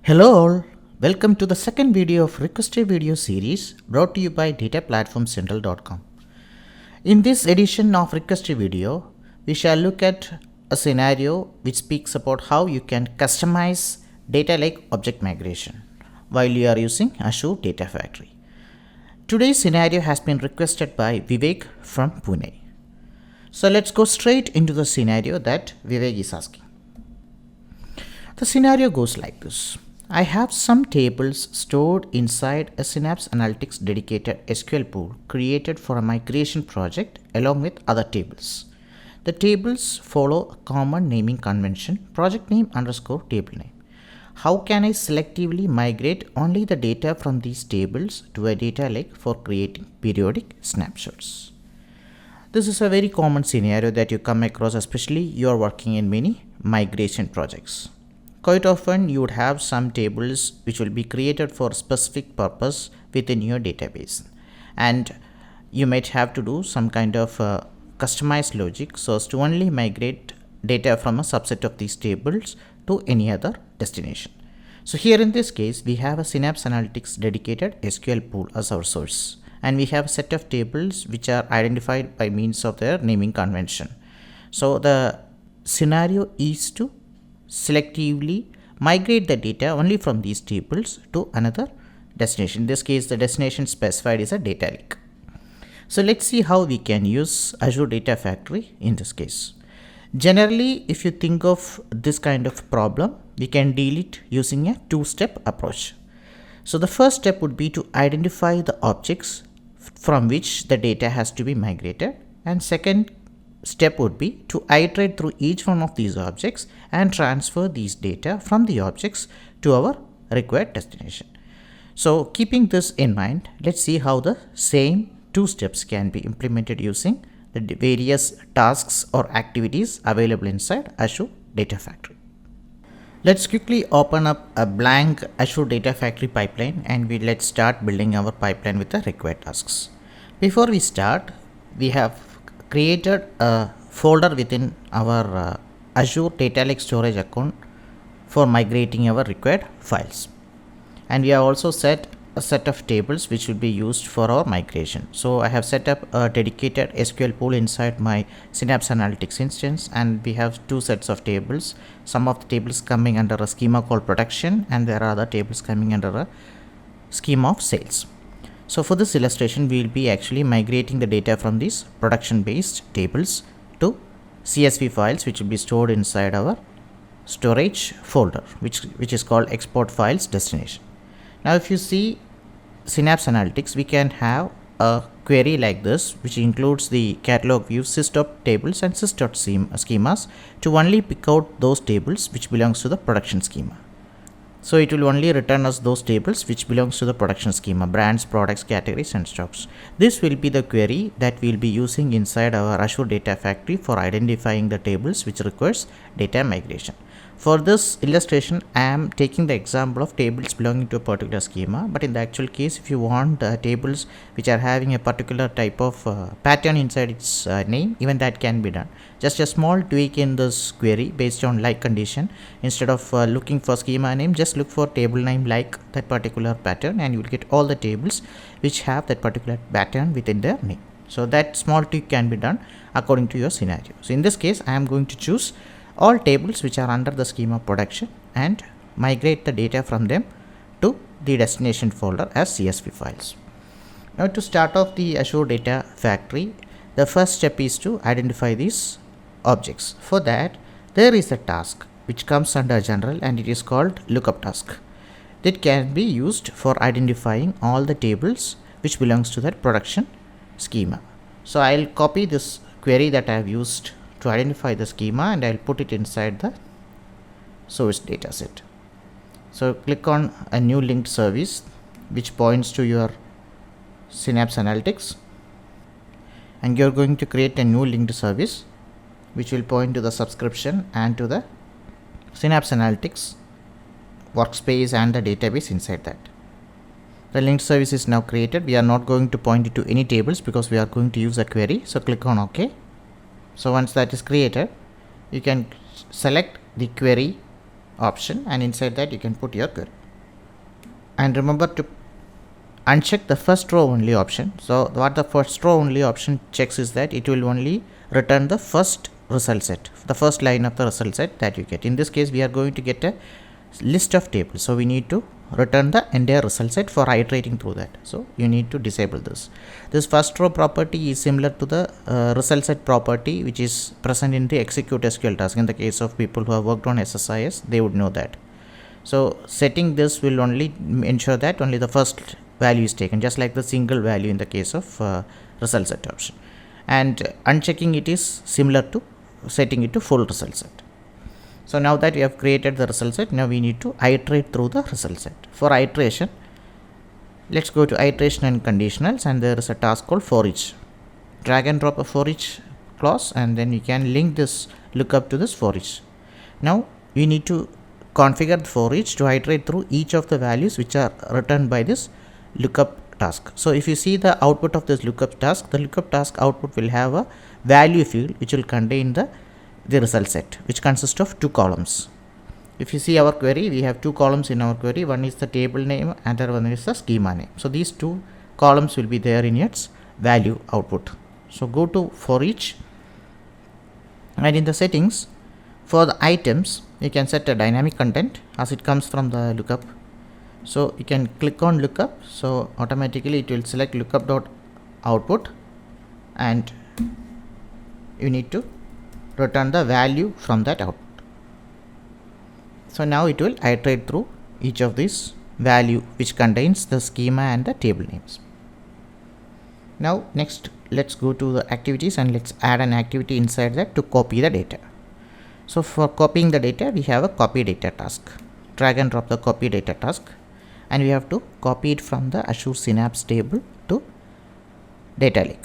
Hello all, welcome to the second video of Requested Video series brought to you by dataplatformcentral.com. In this edition of Requested Video, we shall look at a scenario which speaks about how you can customize data lake object migration while you are using Azure Data Factory. Today's scenario has been requested by Vivek from Pune. So let's go straight into the scenario that Vivek is asking. The scenario goes like this. I have some tables stored inside a Synapse Analytics dedicated SQL pool created for a migration project along with other tables. The tables follow a common naming convention, project name underscore table name. How can I selectively migrate only the data from these tables to a data lake for creating periodic snapshots? This is a very common scenario that you come across, especially you are working in many migration projects. Quite often you would have some tables which will be created for a specific purpose within your database, and you might have to do some kind of customized logic so as to only migrate data from a subset of these tables to any other destination. So here in this case we have a Synapse Analytics dedicated SQL pool as our source, and we have a set of tables which are identified by means of their naming convention. So the scenario is to selectively migrate the data only from these tables to another destination. In this case, the destination specified is a data lake. So let's see how we can use Azure Data Factory in this case. Generally, if you think of this kind of problem, we can deal it using a two-step approach. So the first step would be to identify the objects from which the data has to be migrated, and second step would be to iterate through each one of these objects and transfer these data from the objects to our required destination. So keeping this in mind, let's see how the same two steps can be implemented using the various tasks or activities available inside Azure Data Factory. Let's quickly open up a blank Azure Data Factory pipeline and let's start building our pipeline with the required tasks. Before we start, we have created a folder within our Azure Data Lake storage account for migrating our required files, and we have also set a set of tables which will be used for our migration. So I have set up a dedicated SQL pool inside my Synapse Analytics instance, and we have two sets of tables, some of the tables coming under a schema called production, and there are other tables coming under a schema of sales. So for this illustration, we will be actually migrating the data from these production based tables to CSV files which will be stored inside our storage folder which is called export files destination. Now if you see Synapse Analytics, we can have a query like this which includes the catalog view sys.tables and sys.schemas to only pick out those tables which belongs to the production schema. So it will only return us those tables which belongs to the production schema: brands, products, categories and stocks. This will be the query that we will be using inside our Azure Data Factory for identifying the tables which requires data migration. For this illustration, I am taking the example of tables belonging to a particular schema, but in the actual case, if you want tables which are having a particular type of pattern inside its name, even that can be done. Just a small tweak in this query based on like condition. Instead of looking for schema name, just look for table name like that particular pattern, and you will get all the tables which have that particular pattern within their name. So that small tweak can be done according to your scenario. So in this case, I am going to choose all tables which are under the schema production and migrate the data from them to the destination folder as CSV files. Now to start off the Azure Data Factory, the first step is to identify these objects. For that, there is a task which comes under general, and it is called lookup task. That can be used for identifying all the tables which belongs to that production schema. So I'll copy this query that I have used to identify the schema and I'll put it inside the source data set. So click on a new linked service which points to your Synapse Analytics, and you're going to create a new linked service which will point to the subscription and to the Synapse Analytics workspace and the database inside that. The linked service is now created. We are not going to point it to any tables because we are going to use a query. So click on OK. So once that is created, you can select the query option, and inside that you can put your query. And remember to uncheck the first row only option. So what the first row only option checks is that it will only return the first result set, the first line of the result set that you get. In this case we are going to get a list of tables, so we need to return the entire result set for iterating through that. So you need to disable this first row property is similar to the result set property which is present in the execute SQL task. In the case of people who have worked on SSIS, they would know that. So setting this will only ensure that only the first value is taken, just like the single value in the case of result set option, and unchecking it is similar to setting it to full result set. So now that we have created the result set, now we need to iterate through the result set. For iteration, let's go to iteration and conditionals, and there is a task called for each. Drag and drop a for each clause, and then you can link this lookup to this for each. Now we need to configure the for each to iterate through each of the values which are returned by this lookup task. So if you see the output of this lookup task, the lookup task output will have a value field which will contain the result set, which consists of two columns. If you see our query, we have two columns in our query. One is the table name, other one is the schema name. So these two columns will be there in its value output. So go to for each, and in the settings for the items you can set a dynamic content as it comes from the lookup. So you can click on lookup, so automatically it will select lookup dot output, and you need to return the value from that output. So now it will iterate through each of these value which contains the schema and the table names. Now next let's go to the activities, and let's add an activity inside that to copy the data. So for copying the data, we have a copy data task. Drag and drop the copy data task, and we have to copy it from the Azure Synapse table to data lake.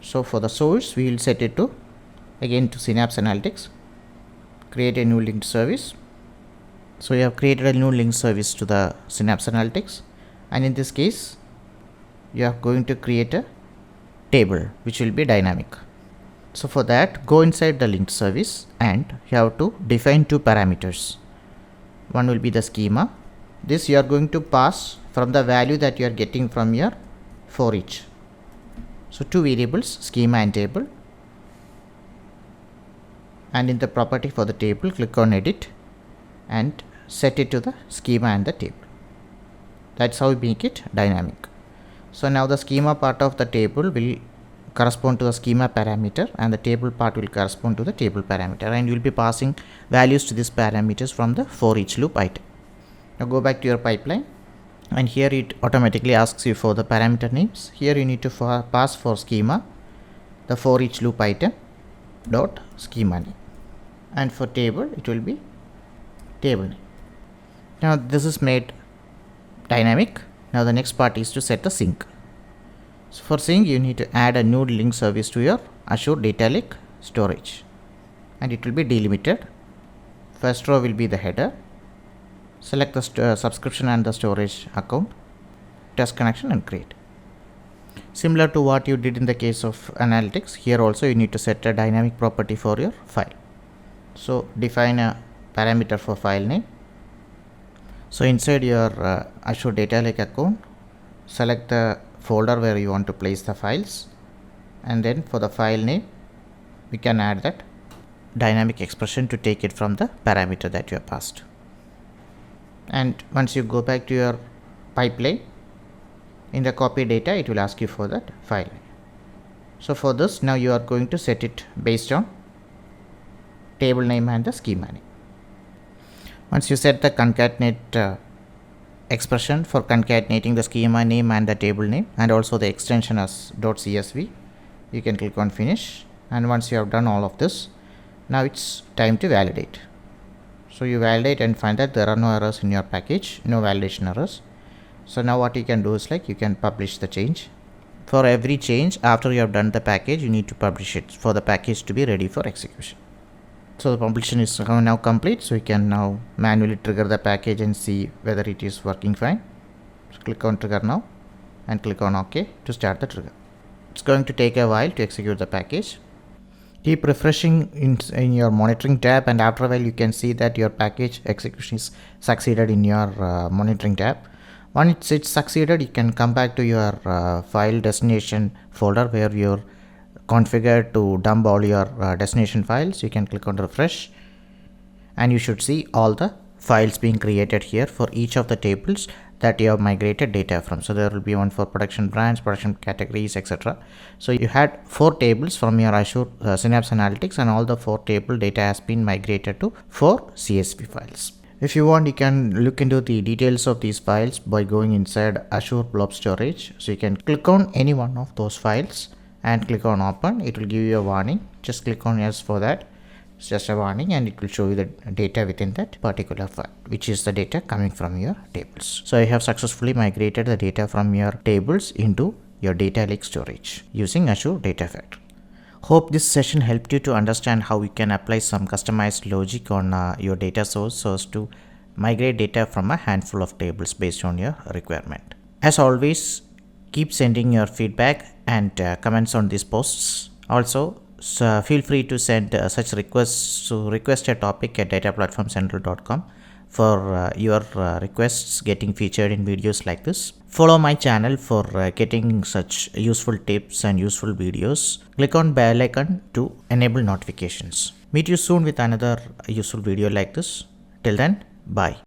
So for the source, we will set it to again to Synapse Analytics, create a new linked service. So we have created a new linked service to the Synapse Analytics, and in this case you are going to create a table which will be dynamic. So for that, go inside the linked service, and you have to define two parameters. One will be the schema. This you are going to pass from the value that you are getting from your for each. So two variables, schema and table. And in the property for the table, click on edit and set it to the schema and the table. That's how we make it dynamic. So now the schema part of the table will correspond to the schema parameter, and the table part will correspond to the table parameter, and you will be passing values to these parameters from the for each loop item. Now go back to your pipeline, and here it automatically asks you for the parameter names. Here you need to pass for schema the for each loop item dot schema name, and for table it will be table name. Now this is made dynamic. Now the next part is to set the sync. So for sync, you need to add a new link service to your Azure Data Lake storage, and it will be delimited. First row will be the header. Select the subscription and the storage account, test connection, and create. Similar to what you did in the case of analytics, here also you need to set a dynamic property for your file. So define a parameter for file name. So inside your Azure Data Lake account, select the folder where you want to place the files, and then for the file name we can add that dynamic expression to take it from the parameter that you have passed. And once you go back to your pipeline, in the copy data it will ask you for that file name. So for this, now you are going to set it based on table name and the schema name. Once you set the concatenate expression for concatenating the schema name and the table name, and also the extension as .csv, you can click on finish. And once you have done all of this, now it's time to validate. So you validate and find that there are no errors in your package, no validation errors. So now what you can do is like you can publish the change. For every change after you have done the package, you need to publish it for the package to be ready for execution. So the publication is now complete, so you can now manually trigger the package and see whether it is working fine. So click on trigger now and click on OK to start the trigger. It's going to take a while to execute the package. Keep refreshing in your monitoring tab, and after a while you can see that your package execution is succeeded in your monitoring tab. Once it's succeeded, you can come back to your file destination folder where you're configured to dump all your destination files. You can click on refresh, and you should see all the files being created here for each of the tables that you have migrated data from. So there will be one for production brands, production categories, etc. So you had 4 tables from your Azure Synapse Analytics, and all the 4 table data has been migrated to 4 CSV files. If you want, you can look into the details of these files by going inside Azure Blob Storage. So you can click on any one of those files and click on open. It will give you a warning. Just click on yes for that. It's just a warning, and it will show you the data within that particular file, which is the data coming from your tables. So I have successfully migrated the data from your tables into your data lake storage using Azure Data Factory. Hope this session helped you to understand how you can apply some customized logic on your data source so as to migrate data from a handful of tables based on your requirement. As always, keep sending your feedback and comments on these posts. Also, feel free to send such requests to request@dataplatformcentral.com for your requests getting featured in videos like this. Follow my channel for getting such useful tips and useful videos. Click on bell icon to enable notifications. Meet you soon with another useful video like this. Till then, bye.